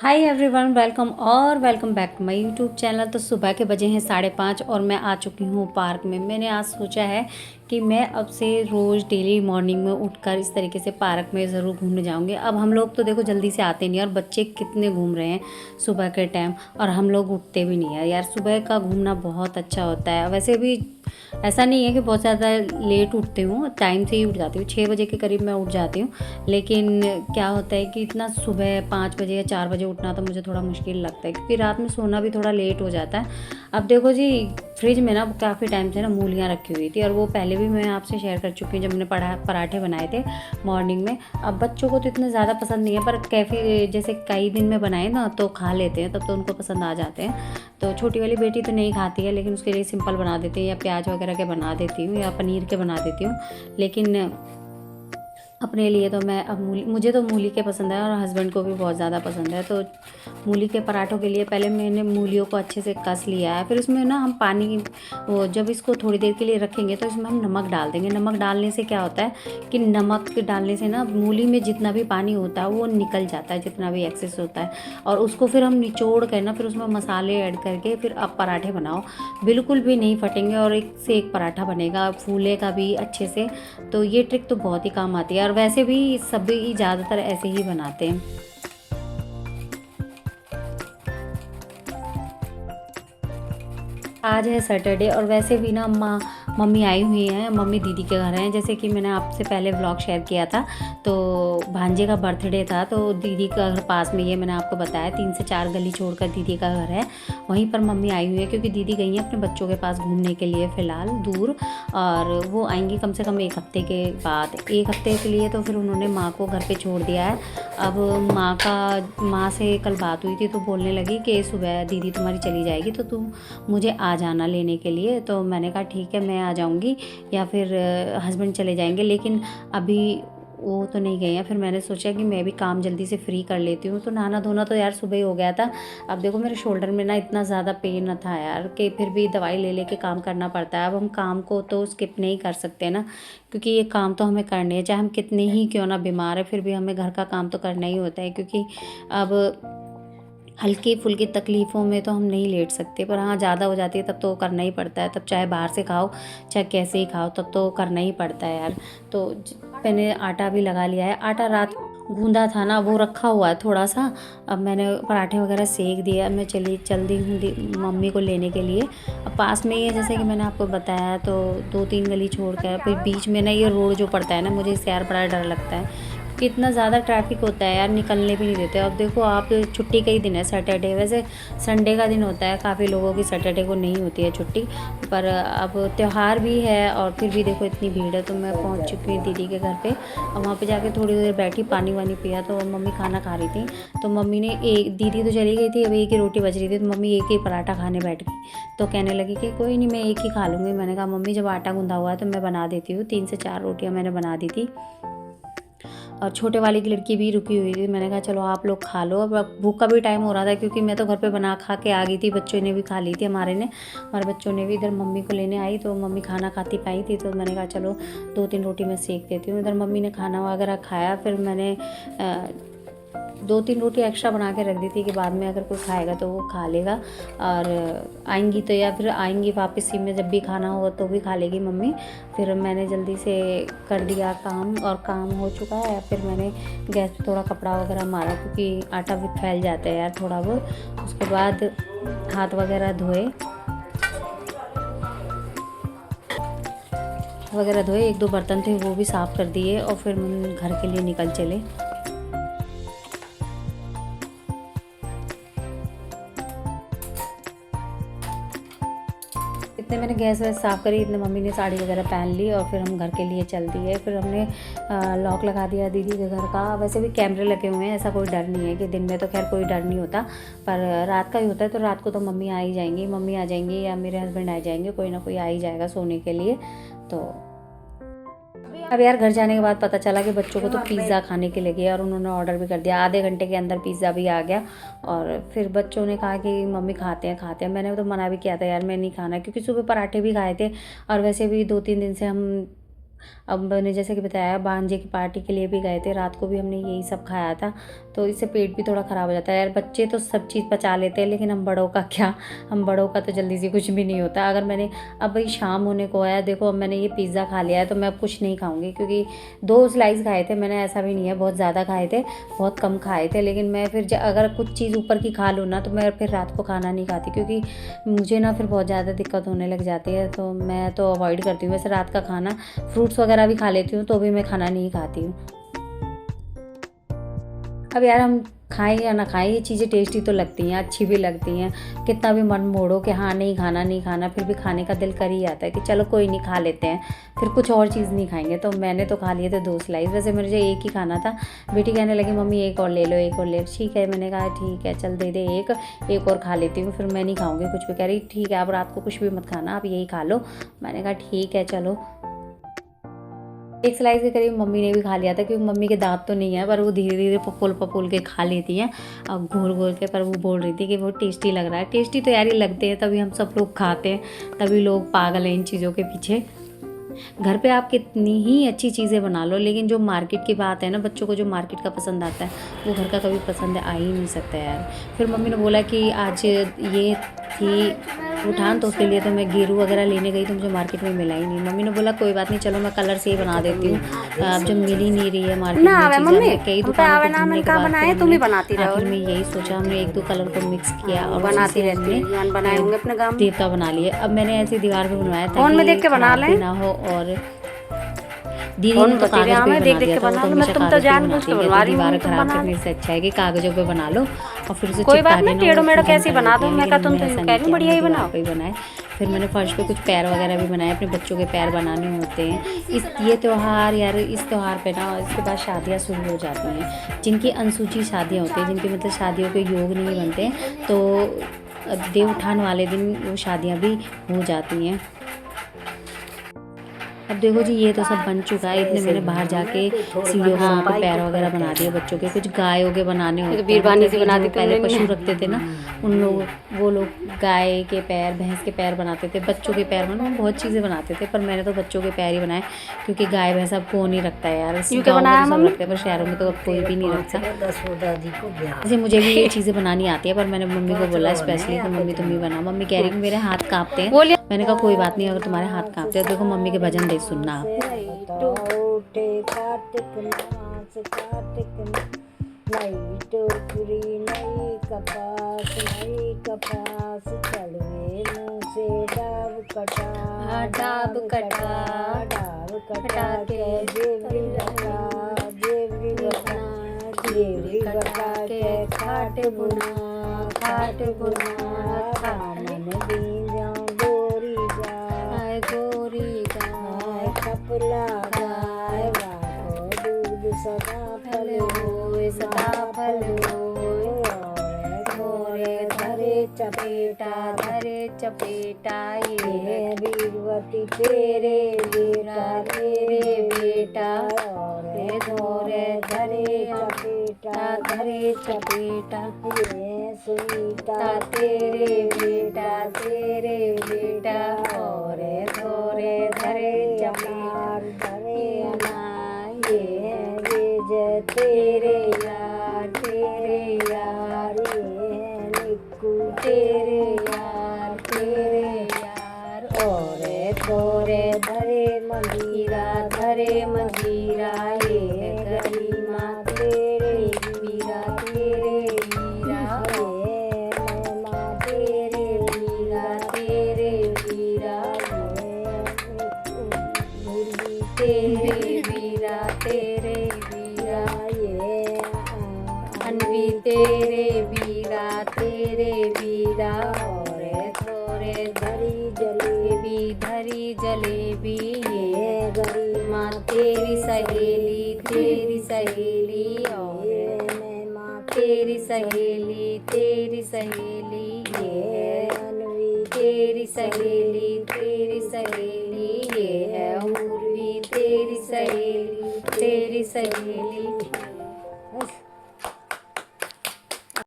Hi everyone, welcome back to my YouTube channel. तो सुबह के बजे हैं 5:30 और मैं आ चुकी हूँ पार्क में। मैंने आज सोचा है कि मैं अब से रोज़ डेली मॉर्निंग में उठकर इस तरीके से पार्क में ज़रूर घूमने जाऊँगी। अब हम लोग तो देखो जल्दी से आते नहीं और बच्चे कितने घूम रहे हैं सुबह के टाइम, और हम लोग उठते भी नहीं है यार। सुबह का घूमना बहुत अच्छा होता है। वैसे भी ऐसा नहीं है कि बहुत ज़्यादा लेट उठती हूँ, टाइम से ही उठ जाती हूँ, 6 बजे के करीब मैं उठ जाती हूँ। लेकिन क्या होता है कि इतना सुबह 5 बजे या 4 बजे उठना तो मुझे थोड़ा मुश्किल लगता है, क्योंकि रात में सोना भी थोड़ा लेट हो जाता है। अब देखो जी, फ्रिज में ना काफ़ी टाइम से ना मूलियाँ रखी हुई थी, और वो पहले भी मैं आपसे शेयर कर चुकी हूँ जब मैंने पराठे बनाए थे मॉर्निंग में। अब बच्चों को तो इतने ज़्यादा पसंद नहीं है, पर कैफ़े जैसे कई दिन में बनाए ना तो खा लेते हैं, तब तो उनको पसंद आ जाते हैं। तो छोटी वाली बेटी तो नहीं खाती है, लेकिन उसके लिए सिंपल बना देते हैं, या प्याज वगैरह के बना देती हूँ, या पनीर के बना देती हूँ। लेकिन अपने लिए तो मैं अब मुझे तो मूली के पसंद है, और हस्बैंड को भी बहुत ज़्यादा पसंद है। तो मूली के पराठों के लिए पहले मैंने मूलियों को अच्छे से कस लिया है। फिर उसमें ना हम पानी, वो जब इसको थोड़ी देर के लिए रखेंगे तो इसमें हम नमक डाल देंगे। नमक डालने से क्या होता है कि नमक डालने से ना मूली में जितना भी पानी होता है वो निकल जाता है, जितना भी एक्सेस होता है। और उसको फिर हम निचोड़ कर ना, फिर उसमें मसाले ऐड करके फिर आप पराठे बनाओ, बिल्कुल भी नहीं फटेंगे, और एक से एक पराठा बनेगा, फूलेगा भी अच्छे से। तो ये ट्रिक तो बहुत ही काम आती है, और वैसे भी सभी ज़्यादातर ऐसे ही बनाते हैं। आज है सैटरडे, और वैसे भी ना मम्मी आई हुई हैं, मम्मी दीदी के घर हैं। जैसे कि मैंने आपसे पहले व्लॉग शेयर किया था, तो भांजे का बर्थडे था, तो दीदी का घर पास में, ये मैंने आपको बताया 3 से 4 गली छोड़कर दीदी का घर है। वहीं पर मम्मी आई हुई है, क्योंकि दीदी गई हैं अपने बच्चों के पास घूमने के लिए फ़िलहाल दूर, और वो आएंगी कम से कम 1 हफ्ते के बाद। 1 हफ्ते के लिए तो फिर उन्होंने माँ को घर पर छोड़ दिया है। अब माँ से कल बात हुई थी, तो बोलने लगी कि सुबह दीदी तुम्हारी चली जाएगी, तो तुम मुझे आ जाना लेने के लिए। तो मैंने कहा ठीक है, मैं आ जाऊंगी, या फिर हस्बैंड चले जाएंगे, लेकिन अभी वो तो नहीं गए हैं। फिर मैंने सोचा कि मैं भी काम जल्दी से फ्री कर लेती हूँ। तो नहाना धोना तो यार सुबह ही हो गया था। अब देखो मेरे शोल्डर में ना इतना ज़्यादा पेन न था यार, कि फिर भी दवाई ले लेके काम करना पड़ता है। अब हम काम को तो स्किप नहीं कर सकते ना, क्योंकि ये काम तो हमें करने हैं, चाहे हम कितने ही क्यों ना बीमार है, फिर भी हमें घर का काम तो करना ही होता है। क्योंकि अब हल्की फुल्की तकलीफ़ों में तो हम नहीं लेट सकते, पर हाँ ज़्यादा हो जाती है तब तो करना ही पड़ता है। तब चाहे बाहर से खाओ, चाहे कैसे ही खाओ, तब तो करना ही पड़ता है यार। तो मैंने आटा भी लगा लिया है। आटा रात गूंदा था ना, वो रखा हुआ है थोड़ा सा। अब मैंने पराठे वगैरह सेक दिया। मैं चल दी हूँ मम्मी को लेने के लिए। अब पास में ही है, जैसे कि मैंने आपको बताया, तो 2-3 गली छोड़ कर फिर बीच में ना ये रोड जो पड़ता है ना, मुझे इससे यार बड़ा डर लगता है, कि इतना ज़्यादा ट्रैफिक होता है यार, निकलने भी नहीं देते। अब देखो आप, छुट्टी का ही दिन है सैटरडे, वैसे संडे का दिन होता है, काफ़ी लोगों की सैटरडे को नहीं होती है छुट्टी, पर अब त्यौहार भी है और फिर भी देखो इतनी भीड़ है। तो मैं पहुंच चुकी हूँ दीदी के घर पे, और वहाँ पे जाके थोड़ी देर बैठी, पानी वानी पिया। तो मम्मी खाना खा रही थी, तो मम्मी ने एक, दीदी तो चली गई थी, अब एक ही रोटी बच रही थी, तो मम्मी एक ही पराठा खाने बैठ गई। तो कहने लगी कि कोई नहीं, मैं एक ही खा लूँगी। मैंने कहा मम्मी जब आटा गूंदा हुआ है तो मैं बना देती हूँ। 3 से 4 रोटियाँ मैंने बना दी थी, और छोटे वाली की लड़की भी रुकी हुई थी। मैंने कहा चलो आप लोग खा लो, अब भूख का भी टाइम हो रहा था, क्योंकि मैं तो घर पे बना खा के आ गई थी। बच्चों ने भी खा ली थी, हमारे बच्चों ने भी। इधर मम्मी को लेने आई तो मम्मी खाना खाती पाई थी, तो मैंने कहा चलो 2-3 रोटी मैं सेक देती हूँ। इधर मम्मी ने खाना वगैरह खाया, फिर मैंने 2-3 रोटी एक्स्ट्रा बना के रख दी थी, कि बाद में अगर कोई खाएगा तो वो खा लेगा, और आएंगी तो, या फिर आएंगी वापस ही में जब भी खाना हो तो भी खा लेगी मम्मी। फिर मैंने जल्दी से कर दिया काम, और काम हो चुका है। फिर मैंने गैस पे थोड़ा कपड़ा वगैरह मारा, क्योंकि आटा भी फैल जाता है यार थोड़ा बहुत। उसके बाद हाथ वगैरह धोए, 1-2 बर्तन थे वो भी साफ़ कर दिए, और फिर घर के लिए निकल चले। इतने मैंने गैस वैस साफ़ करी, इतने मम्मी ने साड़ी वगैरह पहन ली, और फिर हम घर के लिए चल दिए। फिर हमने लॉक लगा दिया दीदी के घर का। वैसे भी कैमरे लगे हुए हैं, ऐसा कोई डर नहीं है, कि दिन में तो खैर कोई डर नहीं होता, पर रात का ही होता है। तो रात को तो मम्मी आ ही जाएंगी, मम्मी आ जाएंगी या मेरे हस्बैंड आ जाएंगे, कोई ना कोई आ ही जाएगा सोने के लिए। तो अब यार घर जाने के बाद पता चला कि बच्चों को तो पिज़्ज़ा खाने के लिए गया, और उन्होंने ऑर्डर भी कर दिया। आधे घंटे के अंदर पिज़्ज़ा भी आ गया, और फिर बच्चों ने कहा कि मम्मी खाते हैं। मैंने तो मना भी किया था यार, मैं नहीं खाना, क्योंकि सुबह पराठे भी खाए थे, और वैसे भी 2-3 दिन से हम, अब मैंने जैसे कि बताया भांजे की पार्टी के लिए भी गए थे, रात को भी हमने यही सब खाया था। तो इससे पेट भी थोड़ा ख़राब हो जाता है यार। बच्चे तो सब चीज़ पचा लेते हैं, लेकिन हम बड़ों का क्या, हम बड़ों का तो जल्दी से कुछ भी नहीं होता। अगर मैंने अब भाई शाम होने को आया, देखो अब मैंने ये पिज़्ज़ा खा लिया है तो मैं अब कुछ नहीं खाऊंगी, क्योंकि 2 स्लाइस खाए थे मैंने, ऐसा भी नहीं है बहुत ज़्यादा खाए थे, बहुत कम खाए थे। लेकिन मैं फिर अगर कुछ चीज़ ऊपर की खा लूँ ना तो मैं फिर रात को खाना नहीं खाती, क्योंकि मुझे ना फिर बहुत ज़्यादा दिक्कत होने लग जाती है। तो मैं तो अवॉइड करती हूँ वैसे रात का खाना। फ्रूट्स वगैरह भी खा लेती हूँ तो भी मैं खाना नहीं खाती हूँ। अब यार हम खाएं या ना खाएं, ये चीज़ें टेस्टी तो लगती हैं, अच्छी भी लगती हैं। कितना भी मन मोड़ो कि हाँ नहीं खाना, फिर भी खाने का दिल कर ही आता है कि चलो कोई नहीं खा लेते हैं, फिर कुछ और चीज़ नहीं खाएंगे। तो मैंने तो खा लिए थे 2 स्लाइस, वैसे मुझे एक ही खाना था। बेटी कहने लगी मम्मी एक और ले लो, एक और ले लो। ठीक है, मैंने कहा ठीक है चल दे दे, एक और खा लेती हूँ, फिर मैं नहीं खाऊँगी कुछ भी। कह रही ठीक है आप रात को कुछ भी मत खाना, आप यही खा लो। मैंने कहा ठीक है चलो। 1 स्लाइस के करीब मम्मी ने भी खा लिया था, क्योंकि मम्मी के दांत तो नहीं है, पर वो धीरे धीरे पपुल के खा लेती हैं और घोल के। पर वो बोल रही थी कि वो टेस्टी लग रहा है। टेस्टी तो यार ही लगते हैं, तभी हम सब लोग खाते हैं, तभी लोग पागल हैं इन चीज़ों के पीछे। घर पे आप कितनी ही अच्छी चीज़ें बना लो, लेकिन जो मार्केट की बात है ना, बच्चों को जो मार्केट का पसंद आता है वो घर का कभी पसंद आ ही नहीं सकता यार। फिर मम्मी ने बोला कि आज ये थी उठान, तो उसके लिए तो मैं गेरू वगैरह लेने गई तो मुझे मार्केट में मिला ही नहीं। मम्मी ने बोला कोई बात नहीं, चलो मैं कलर से ही बना देती हूँ। अब जब मिल ही नहीं रही है मार्केट में चीज़ें, कई दुकानों को घूमने के बाद आखिर में यही सोचा, हमने 1-2 कलर को मिक्स किया और बनाती रहती हूँ देवता बना लिए। अब मैंने ऐसी दीवार पे बनवाया था कि खराब भी ना हो। और दीदी ने तो कागज पे बना दिया था, वो तो हमेशा कागज पे बनाती है। दीवार खराब करने से अच्छा है कि कागजों पे बना लो और फिर उसे चिपका के टेढ़ो मेढ़ो कैसे बना दो। मैं कहा तुम तो कह रही बढ़िया ही बनाओ पे बनाए। फिर मैंने फर्श पे कुछ पैर वगैरह भी बनाए, अपने बच्चों के पैर बनाने होते हैं। ये त्यौहार यार, इस त्यौहार पे ना इसके बाद शादियाँ शुरू हो जाती हैं। जिनकी अनसूची शादियाँ होती हैं, जिनकी मतलब शादियों के योग नहीं बनते, तो देव उठान वाले दिन वो शादियाँ भी हो जाती हैं। अब देखो जी ये तो सब बन चुका है। इतने मैंने बाहर जाके सीढ़ियों के वहाँ पे पैर वगैरह बना दिए बच्चों के। कुछ गायों के बनाने होते हैं, बीरबानी से बना देते, पहले पशु रखते थे ना उन लोग, वो लोग गाय के पैर, भैंस के पैर बनाते थे, बच्चों के पैर बनाते, बहुत चीज़ें बनाते थे। पर मैंने तो बच्चों के पैर ही बनाए, क्योंकि गाय भैंस अब कौन नहीं रखता है यार। गाँव में सब रखते हैं पर शहरों में तो अब कोई भी नहीं रखता। जैसे मुझे भी ये चीज़ें बनानी आती है, पर मैंने मम्मी को बोला स्पेशली कि मम्मी तुम ही बनाओ। मम्मी कह रही कि मेरे हाथ काँपते हैं। मैंने कहा कोई बात नहीं, अगर तुम्हारे हाथ काँपते हैं। देखो मम्मी के भजन देख सुनना आप। डाब कटा के खाट बुना खामन दीजा गोरी गाय कपला गाय वाहो दूध सदा फल होए मोरे धरे चपेटा ये बीरवती तेरे बेटा और धोरे धरे चपेटा ये सुनीता तेरे बेटा और धोरे धरे चपेटा धरे ये जय तेरे यार ये निक्कू तेरे यार और थोरे धरे मंजीरा ये गरिमा तेरे वीरा ये महिमा तेरे वीरा तेरे वीरा ये अनवी तेरे वीरा और थोरे धरी जलेबी ये गरिमा तेरी सहेली और महिमा तेरी सहेली ये अनवी तेरी सहेली ये है उर्वी तेरी सहेली